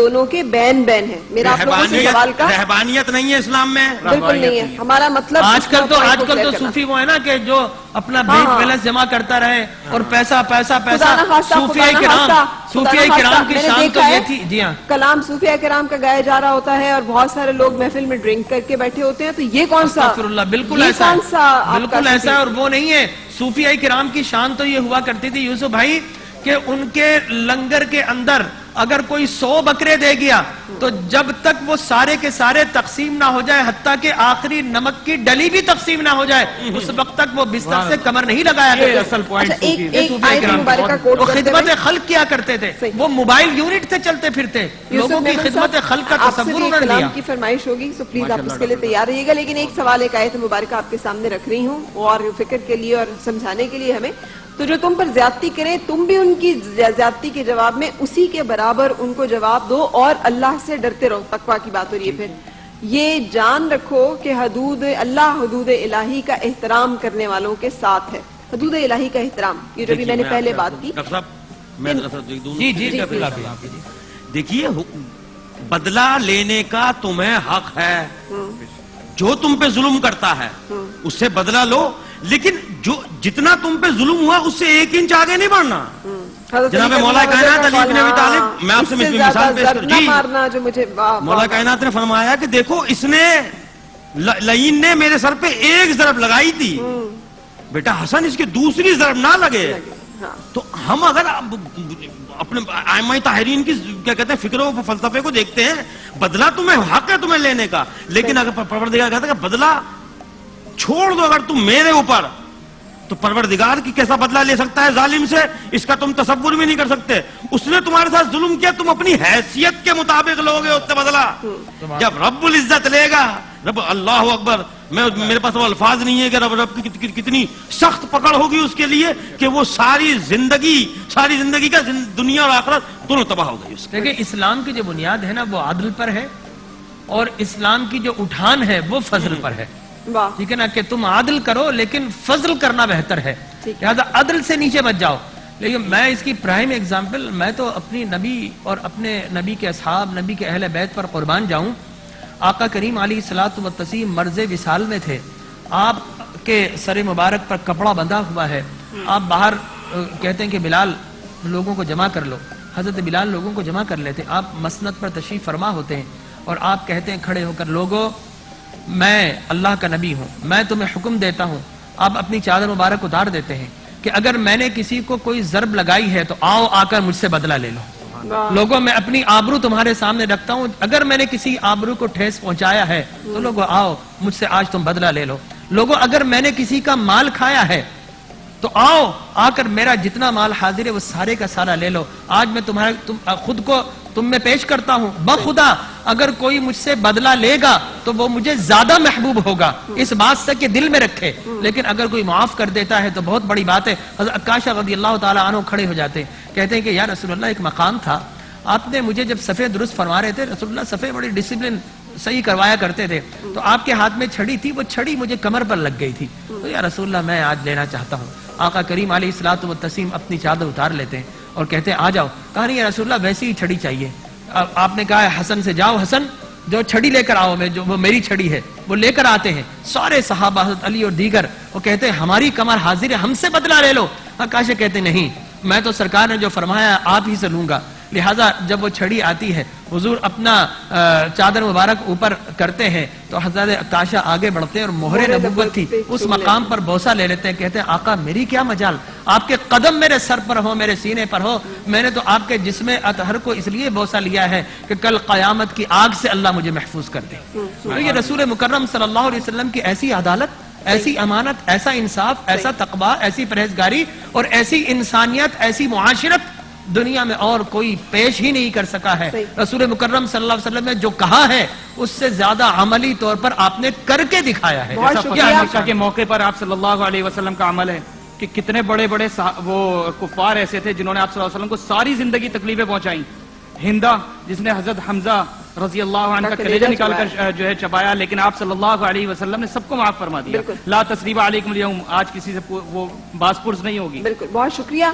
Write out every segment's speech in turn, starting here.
دونوں کے بین بین ہے. میرا آپ لوگوں سے سوال کا رہبانیت نہیں ہے اسلام میں, بالکل نہیں ہے. ہمارا مطلب آج کل تو صوفی وہ ہے نا کہ جو اپنا بینک بیلنس جمع کرتا رہے اور پیسہ پیسہ پیسہ. صوفیہ کرام کی شان تو یہ تھی. جی ہاں, کلام صوفیہ کرام کا گایا جا رہا ہوتا ہے اور بہت سارے لوگ محفل میں ڈرنک کر کے بیٹھے ہوتے ہیں, تو یہ کون سا؟ بالکل ایسا ہے. اور وہ نہیں ہے. صوفیہ کرام کی شان تو یہ ہوا کرتی تھی یوسف بھائی کہ ان کے لنگر کے اندر اگر کوئی 100 بکرے دے گیا تو جب تک وہ سارے کے سارے تقسیم نہ ہو جائے, حتیٰ کہ آخری نمک کی ڈلی بھی تقسیم نہ ہو جائے, اس وقت تک وہ بستر سے کمر نہیں لگایا کرتے. وہ خدمت خلق کیا کرتے تھے, وہ موبائل یونٹ سے چلتے پھرتے, لوگوں کی خدمت خلق کا تصور انہوں نے لیا. کی فرمائش ہوگی تو پلیز آپ اس کے لیے تیار رہیے گا. لیکن ایک سوال, ایک آیت مبارکہ آپ کے سامنے رکھ رہی ہوں اور فکر کے لیے اور سمجھانے کے لیے ہمیں. تو جو تم پر زیادتی کریں تم بھی ان کی زیادتی کے جواب میں اسی کے برابر ان کو جواب دو اور اللہ سے ڈرتے رہو. تقویٰ کی بات ہو رہی ہے. پھر یہ جان رکھو کہ حدود اللہ, حدود الہی کا احترام کرنے والوں کے ساتھ ہے. حدود الہی کا احترام, یہ جو بھی میں نے پہلے بات کی. دیکھیے, بدلہ لینے کا تمہیں حق ہے. جو تم پہ ظلم کرتا ہے اس سے بدلہ لو, لیکن جو جتنا تم پہ ظلم ہوا اس سے 1 انچ آگے نہیں بڑھنا. جناب مولا کائنات علی بن ابی طالب, میں آپ سے مثال پیش کروں. جی, مولا کائنات نے فرمایا کہ دیکھو اس نے لعین نے میرے سر پہ 1 ضرب لگائی تھی, بیٹا حسن اس کی دوسری ضرب نہ لگے. تو ہم اگر اپنے ائمہ طاہرین کی کیا کہتے ہیں فکر و فلسفے کو دیکھتے ہیں, بدلہ تمہیں حق ہے تمہیں لینے کا, لیکن اگر پروردگار کہتا ہے کہ بدلہ چھوڑ دو اگر تم میرے اوپر, تو پروردگار کی کیسا بدلہ لے سکتا ہے ظالم سے, اس کا تم تصور بھی نہیں کر سکتے. اس نے تمہارے ساتھ ظلم کیا, تم اپنی حیثیت کے مطابق لوگے اس سے بدلہ. جب رب العزت لے گا, رب اللہ اکبر, میرے پاس وہ الفاظ نہیں ہے کہ رب کی کتنی سخت پکڑ ہوگی اس کے لیے کہ وہ ساری زندگی کا دنیا اور آخرت دونوں تباہ ہو گئی. دیکھیں, اسلام کی جو بنیاد ہے نا وہ عدل پر ہے, اور اسلام کی جو اٹھان ہے وہ فضل پر ہے. ٹھیک ہے نا, کہ تم عدل کرو لیکن فضل کرنا بہتر ہے, لہذا عدل سے نیچے مت جاؤ. لیکن میں اس کی پرائم ایگزامپل, میں تو اپنی نبی اور اپنے نبی کے اصحاب, نبی کے اہل بیت پر قربان جاؤں. آقا کریم علیہ الصلوۃ والتسلیم مرض وصال میں تھے, آپ کے سر مبارک پر کپڑا بندھا ہوا ہے, آپ باہر کہتے ہیں کہ بلال لوگوں کو جمع کر لو. حضرت بلال لوگوں کو جمع کر لیتے, آپ مسند پر تشریف فرما ہوتے ہیں اور آپ کہتے ہیں کھڑے ہو کر, لوگوں میں اللہ کا نبی ہوں, میں تمہیں حکم دیتا ہوں. آپ اپنی چادر مبارک اتار دیتے ہیں کہ اگر میں نے کسی کو کوئی ضرب لگائی ہے تو آؤ آ کر مجھ سے بدلہ لے لو. لوگوں میں اپنی آبرو تمہارے سامنے رکھتا ہوں, اگر میں نے کسی آبرو کو ٹھیس پہنچایا ہے تو لوگوں آؤ مجھ سے آج تم بدلہ لے لو. لوگوں اگر میں نے کسی کا مال کھایا ہے تو آؤ آ کر میرا جتنا مال حاضر ہے وہ سارے کا سارا لے لو. آج میں خود کو تم میں پیش کرتا ہوں, بخدا اگر کوئی مجھ سے بدلہ لے گا تو وہ مجھے زیادہ محبوب ہوگا, اس بات سے کہ دل میں رکھے, لیکن اگر کوئی معاف کر دیتا ہے تو بہت بڑی بات ہے. حضرت عکاشہ رضی اللہ تعالیٰ عنہ کھڑے ہو جاتے ہیں, کہتے ہیں کہ یا رسول اللہ ایک مقام تھا, آپ نے مجھے جب صفے درست فرما رہے تھے, رسول اللہ صفے بڑی ڈسپلن صحیح کروایا کرتے تھے, تو آپ کے ہاتھ میں چھڑی تھی, وہ چھڑی مجھے کمر پر لگ گئی تھی, تو یا رسول اللہ میں آج لینا چاہتا ہوں. آقا کریم علیہ الصلوۃ والتسلیم اپنی چادر اتار لیتے ہیں اور کہتے ہیں آ جاؤ. کہا نہیں یا رسول اللہ ویسی ہی چھڑی چاہیے. آپ نے کہا حسن سے جاؤ, حسن جو چھڑی لے کر آؤ, جو وہ میری چھڑی ہے وہ لے کر آتے ہیں. سارے صحابہ حضرت علی اور دیگر وہ کہتے ہیں ہماری کمر حاضر ہے, ہم سے بدلہ لے لو. عکاشہ کہتے نہیں, میں تو سرکار نے جو فرمایا آپ ہی سے لوں گا. لہٰذا جب وہ چھڑی آتی ہے حضور اپنا چادر مبارک اوپر کرتے ہیں تو حضرت عکاشہ آگے بڑھتے ہیں اور مہر نبوت تھی اس مقام پر بوسہ لے لیتے ہیں. کہتے ہیں آقا میری کیا مجال, آپ کے قدم میرے سر پر ہو, میرے سینے پر ہو, میں نے تو آپ کے جسم اطہر کو اس لیے بوسہ لیا ہے کہ کل قیامت کی آگ سے اللہ مجھے محفوظ کر دے. تو یہ رسول مکرم صلی اللہ علیہ وسلم کی ایسی عدالت, ایسی امانت, ایسا انصاف, ایسا تقویٰ, ایسی پرہیزگاری اور ایسی انسانیت, ایسی معاشرت دنیا میں اور کوئی پیش ہی نہیں کر سکا ہے. رسول مکرم صلی اللہ علیہ وسلم نے جو کہا ہے اس سے زیادہ عملی طور پر آپ نے کر کے دکھایا ہے. جیسا کے موقع پر آپ صلی اللہ علیہ وسلم کا عمل ہے کہ کتنے بڑے بڑے وہ کفار ایسے تھے جنہوں نے آپ صلی اللہ علیہ وسلم کو ساری زندگی تکلیفیں پہنچائیں. ہندا جس نے حضرت حمزہ رضی اللہ عنہ کا کلیجہ نکال کر جو ہے چبایا, لیکن آپ صلی اللہ علیہ وسلم نے سب کو معاف فرما دیا. لا تثریب علیکم اليوم, آج کسی سے وہ باس پرس نہیں ہوگی. بالکل, بہت شکریہ.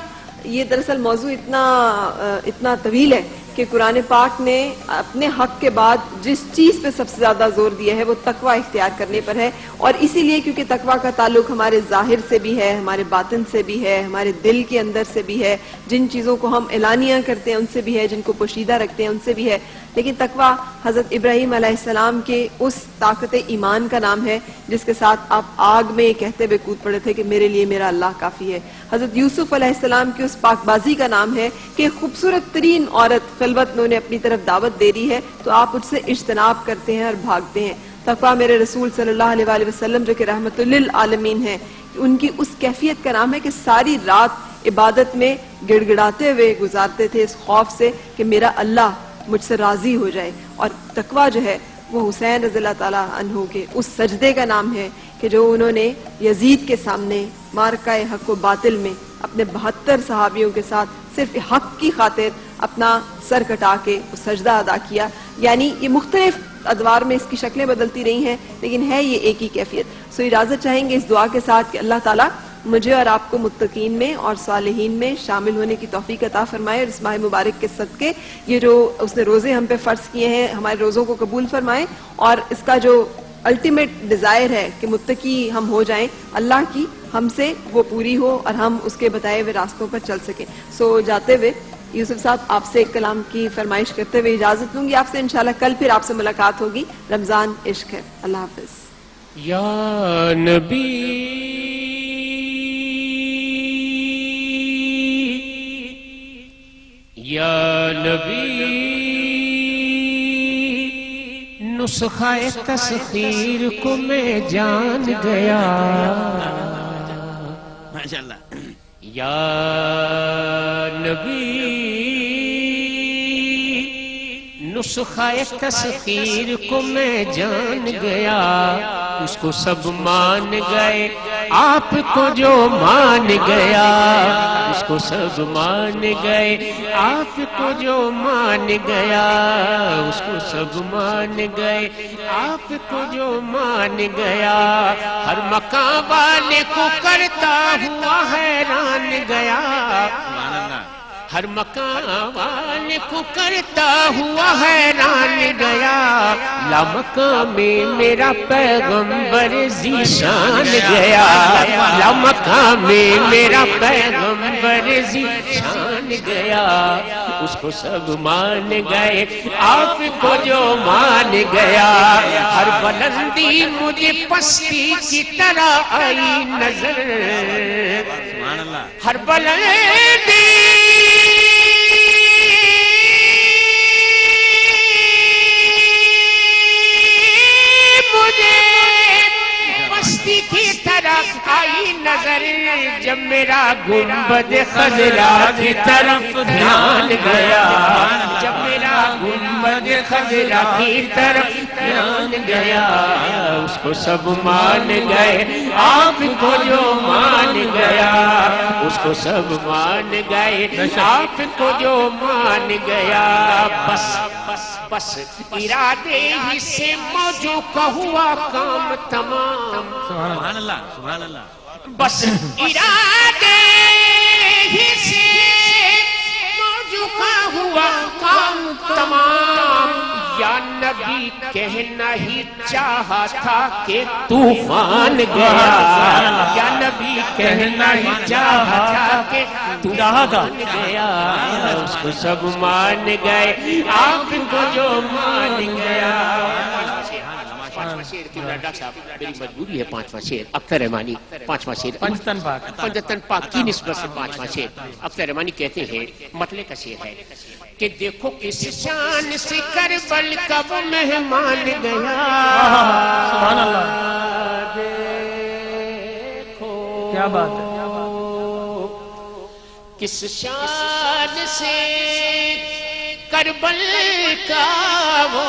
یہ دراصل موضوع اتنا طویل ہے کہ قرآن پاک نے اپنے حق کے بعد جس چیز پہ سب سے زیادہ زور دیا ہے وہ تقوی اختیار کرنے پر ہے، اور اسی لیے کیونکہ تقوی کا تعلق ہمارے ظاہر سے بھی ہے، ہمارے باطن سے بھی ہے، ہمارے دل کے اندر سے بھی ہے، جن چیزوں کو ہم اعلانیہ کرتے ہیں ان سے بھی ہے، جن کو پوشیدہ رکھتے ہیں ان سے بھی ہے، لیکن تقوی حضرت ابراہیم علیہ السلام کے اس طاقت ایمان کا نام ہے جس کے ساتھ آپ آگ میں کہتے ہوئے کود پڑے تھے کہ میرے لیے میرا اللہ کافی ہے۔ حضرت یوسف علیہ السلام کی اس پاک بازی کا نام ہے کہ خوبصورت ترین عورت خلوت انہوں نے اپنی طرف دعوت دے رہی ہے تو آپ اس سے اجتناب کرتے ہیں اور بھاگتے ہیں۔ تقوی میرے رسول صلی اللہ علیہ وآلہ وسلم جو کہ رحمت للعالمین ہیں، ان کی اس کیفیت کا نام ہے کہ ساری رات عبادت میں گڑ گڑاتے ہوئے گزارتے تھے اس خوف سے کہ میرا اللہ مجھ سے راضی ہو جائے۔ اور تقوی جو ہے وہ حسین رضی اللہ تعالیٰ عنہ کے اس سجدے کا نام ہے کہ جو انہوں نے یزید کے سامنے معرکہ حق و باطل میں اپنے 72 صحابیوں کے ساتھ صرف حق کی خاطر اپنا سر کٹا کے وہ سجدہ ادا کیا۔ یعنی یہ مختلف ادوار میں اس کی شکلیں بدلتی رہی ہیں لیکن ہے یہ ایک ہی کیفیت۔ سو اجازت چاہیں گے اس دعا کے ساتھ کہ اللہ تعالیٰ مجھے اور آپ کو متقین میں اور صالحین میں شامل ہونے کی توفیق عطا فرمائے، اور اس ماہ مبارک کے صدقے یہ جو اس نے روزے ہم پہ فرض کیے ہیں ہمارے روزوں کو قبول فرمائے، اور اس کا جو الٹیمیٹ ڈیزائر ہے کہ متقی ہم ہو جائیں اللہ کی، ہم سے وہ پوری ہو اور ہم اس کے بتائے ہوئے راستوں پر چل سکیں۔ سو جاتے ہوئے یوسف صاحب آپ سے ایک کلام کی فرمائش کرتے ہوئے اجازت لوں گی آپ سے، انشاءاللہ کل پھر آپ سے ملاقات ہوگی۔ رمضان عشق ہے۔ اللہ حافظ۔ یا نبی یا نبی نسخہ تسخیر کو میں جان گیا، ماشاءاللہ۔ یا نبی نسخہ تسخیر کو میں جان گیا، اس کو سب مان گئے آپ کو جو مان گیا، اس کو سب مان گئے آپ کو جو مان گیا، اس کو سب مان گئے آپ کو جو مان گیا، ہر مقام والے کو کرتا ہوا حیران گیا، ہر مقام والے کو کرتا ہوا حیران گیا، لامقام میں میرا پیغمبر ذیشان گیا، لامقام میں میرا پیغمبر ذیشان گیا، اس کو سب مان گئے آپ کو جو مان گیا، ہر بلندی مجھے پستی کی طرح آئی نظر، ہر بلندی کی طرف آئی نظر، جب میرا گنبد خضرا کی طرف دھیان گیا، جب میرا گنبد خضرا کی طرف دھیان گیا، اس کو سب مان گئے آپ کو جو مان گیا، اس کو سب مان گئے آپ کو جو مان گیا، بس بس ارادے ہی سے موجوں کا ہوا کام تمام، سبحان اللہ سبحان اللہ، بس ارادے ہی سے موجوں کا ہوا کام تمام، یا نبی کہنا ہی چاہا تھا کہ طوفان گیا، یا نبی کہنا ہی چاہا تھا کہ طوفان گیا، اس کو سب مان گئے آپ کو جو مان گیا۔ پانچواں شعر کیوں ڈاکٹر صاحب میری مجبوری ہے، پانچواں شعر اختر رحمانی، پانچواں شعر پنجتن پاک کی نسبت سے پانچواں شعر اختر رحمانی کہتے ہیں، مطلع کا شعر ہے کہ دیکھو کس شان سے کربل کا وہ مہمان گیا، سبحان اللہ، دیکھو کیا بات ہے، کس شان سے کربل کا وہ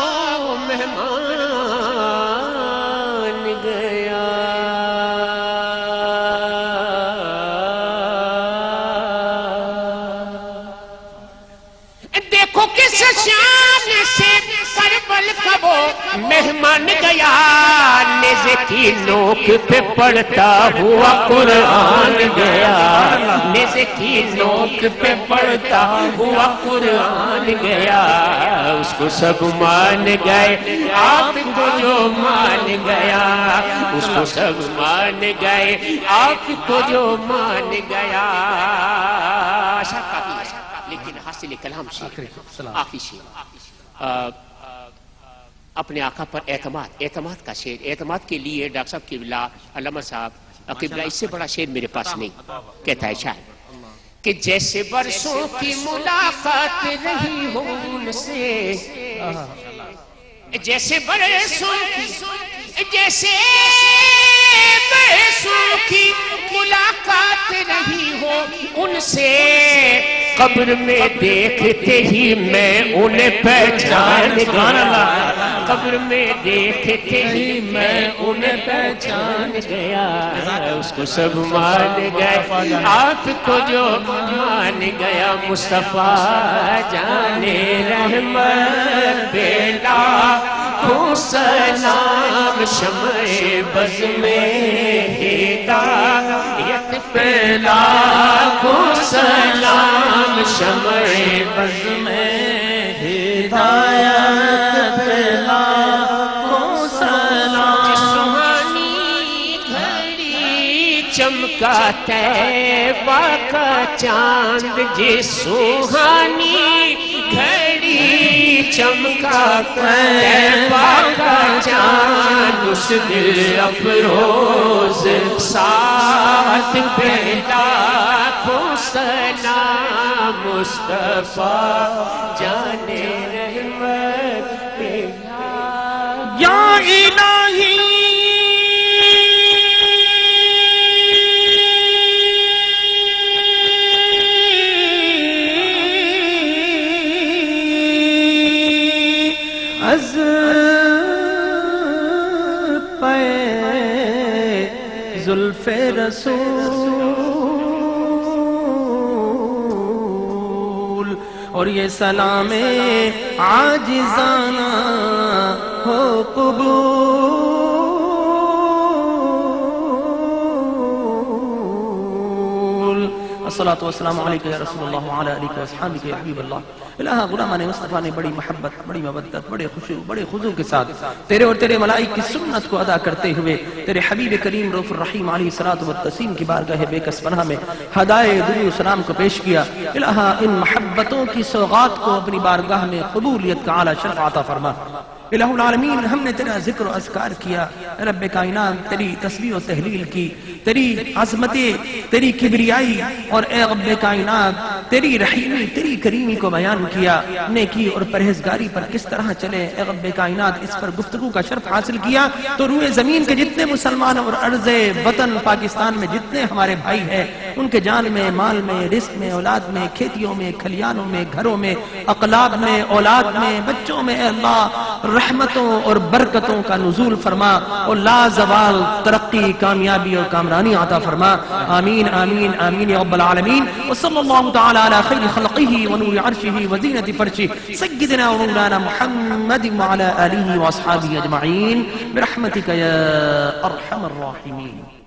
مہمان گیا، دیکھو کس شان سے کربل سال کا وہ مہمان گیا نیزے کی نوک پہ پڑھتا ہوا قرآن گیا نیزے کی نوک پہ پڑھتا ہوا قرآن گیا اس کو سب مان گئے آپ کو جو مان گیا اس کو سب مان گئے آپ کو جو مان گیا لیکن حاصل کلام شیر آخری شیر اپنے آقا پر اعتماد کا شیر اعتماد کے لیے ڈاکٹر صاحب قبلہ علامہ صاحب قبلہ اس سے بڑا شیر میرے پاس نہیں کہتا ہے شاید کہ جیسے برسوں کی ملاقات رہی ہو ان سے جیسے برسوں کی ملاقات رہی ہو ان سے قبر میں دیکھتے ہی میں انہیں پہچان گیا قبر میں دیکھتے ہی میں انہیں پہچان گیا اس کو سب مان گئے آپ کو جو مان گیا مصطفیٰ جانے رحمت بیلا کو سلام شمع بز میں ہدایت پہ لاکھوں سلام شمع بز میں ہدایت پہ لاکھوں سلام سہانی گھڑی چمکا طیبہ کا چاند جس سہانی گھڑی چمکا طیبہ کا چاند اس دل افروز ساتھ پہ لاکھوں سلام مصطفیٰ جانے رحمت پہ یا الہی از پہ زلف رسول اور یہ سلام عاجزانہ ہو قبول الصلاة والسلام علیکہ یا رسول اللہ وعلی آلہ واصحابہ یا حبیب اللہ الہ غلامان مصطفیٰ نے بڑی محبت بڑی مودت بڑے خشوع بڑے خضوع کے ساتھ تیرے اور تیرے ملائک کی سنت کو ادا کرتے ہوئے تیرے حبیب کریم رؤوف الرحیم علیہ الصلوۃ والتسلیم کی بارگاہ بے کس پناہ میں ہدائے درود و سلام کو پیش کیا الہ ان محبتوں کی سوغات کو اپنی بارگاہ میں قبولیت کا اعلیٰ شرف عطا فرما الہ العالمین ہم نے تیرا ذکر و اذکار کیا رب کائنات تیری تسبیح و تحلیل کی تیری عظمت تیری کبریائی اور اے رب کائنات تیری رحیمی تیری کریمی کو بیان کیا نیکی اور پرہیزگاری پر کس طرح چلے اے رب کائنات اس پر گفتگو کا شرف حاصل کیا تو روئے زمین کے جتنے مسلمان اور ارض وطن پاکستان میں جتنے ہمارے بھائی ہیں ان کے جان میں مال میں رزق میں اولاد میں کھیتیوں میں کھلیانوں میں گھروں میں اقلاب میں اولاد میں بچوں میں اے اللہ رحمتوں اور برکتوں کا نزول فرما اور لا زوال ترقی کامیابی اور کامرانی عطا فرما آمین آمین آمین یا رب العالمین وصلی اللہ تعالی علی خیر خلقہ ونور عرشہ وزینت فرشہ سیدنا و مولانا محمد وعلی آلہ واصحابہ اجمعین برحمتک یا ارحم الراحمین.